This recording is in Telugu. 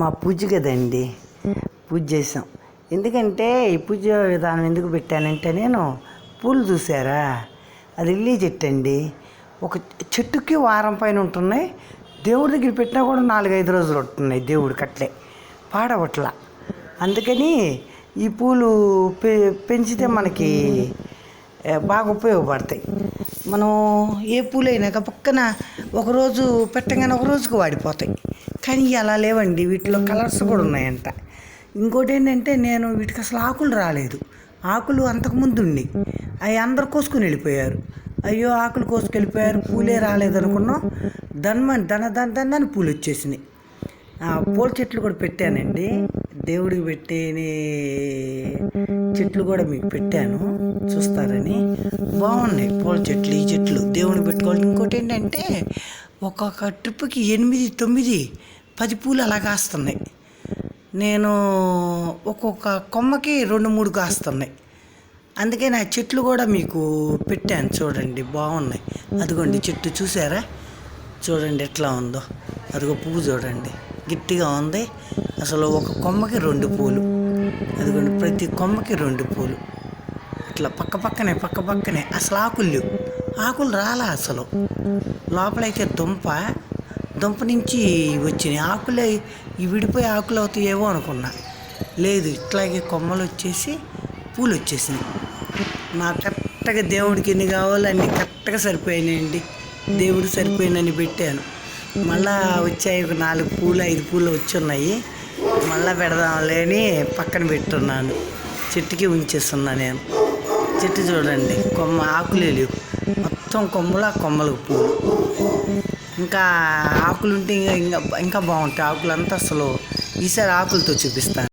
మా పూజ కదండి, పూజ చేసాం. ఎందుకంటే ఈ పూజ విధానం ఎందుకు పెట్టానంటే, నేను పూలు చూసారా, అది లిల్లీ చెట్టు అండి. ఒక చెట్టుకి వారం పైన ఉంటున్నాయి. దేవుడి దగ్గర పెట్టినా కూడా 4-5 రోజులు ఉంటున్నాయి దేవుడికి అట్లే పాడవట్ల. అందుకని ఈ పూలు పెంచితే మనకి బాగా ఉపయోగపడతాయి. మనం ఏ పూలైనా పక్కన ఒకరోజు పెట్టగానే ఒక రోజుకు వాడిపోతాయి. కానీ అలా లేవండి, వీటిలో కలర్స్ కూడా ఉన్నాయంట. ఇంకోటి ఏంటంటే, నేను వీటికి అసలు ఆకులు రాలేదు. ఆకులు అంతకుముందు ఉండి అవి అందరు కోసుకొని వెళ్ళిపోయారు. అయ్యో ఆకులు కోసుకెళ్ళిపోయారు, పూలే రాలేదనుకున్నాం. దన పూలు వచ్చేసినాయి. పూల చెట్లు కూడా పెట్టానండి, దేవుడికి పెట్టే చెట్లు కూడా మీకు పెట్టాను, చూస్తారని. బాగున్నాయి పూల చెట్లు. ఈ చెట్లు దేవుడికి పెట్టుకోవాలి. ఇంకోటి ఏంటంటే, ఒక్కొక్క ట్రిప్కి 8, 9, 10 పూలు అలా కాస్తున్నాయి. నేను ఒక్కొక్క కొమ్మకి 2-3 కాస్తున్నాయి. అందుకే నా చెట్లు కూడా మీకు పెట్టాను, చూడండి బాగున్నాయి. అదిగోండి చెట్టు చూసారా, చూడండి ఎట్లా ఉందో. అదిగో పువ్వు చూడండి, గట్టిగా ఉంది. అసలు ఒక కొమ్మకి 2 పూలు. అదిగోండి ప్రతి కొమ్మకి 2 పూలు. ఇట్లా పక్కపక్కనే అసలు ఆకులు లేవు. ఆకులు రాలా అసలు. లోపలైతే దుంప నుంచి వచ్చినాయి ఆకులే. ఈ విడిపోయి ఆకులు అవుతాయేమో అనుకున్నా, లేదు ఇట్లాగే కొమ్మలు వచ్చేసి పూలు వచ్చేసినాయి. నాకు కరెక్ట్గా దేవుడికి ఎన్ని కావాలో అన్ని కరెక్ట్గా సరిపోయినాయండి. దేవుడికి సరిపోయినని పెట్టాను. మళ్ళా వచ్చాయి ఒక 4 పూలు 5 పూలు వచ్చి ఉన్నాయి. మళ్ళీ పెడదాంలే అని పక్కన పెట్టున్నాను, చెట్టుకి ఉంచేస్తున్నా నేను. చెట్టు చూడండి, కొమ్మ ఆకులే లేవు, మొత్తం కొమ్మలకు పూలు. ఇంకా ఆకులు ఉంటే ఇంకా బాగుంటాయి. ఆకులంతా అసలు ఈసారి ఆకులతో చూపిస్తాను.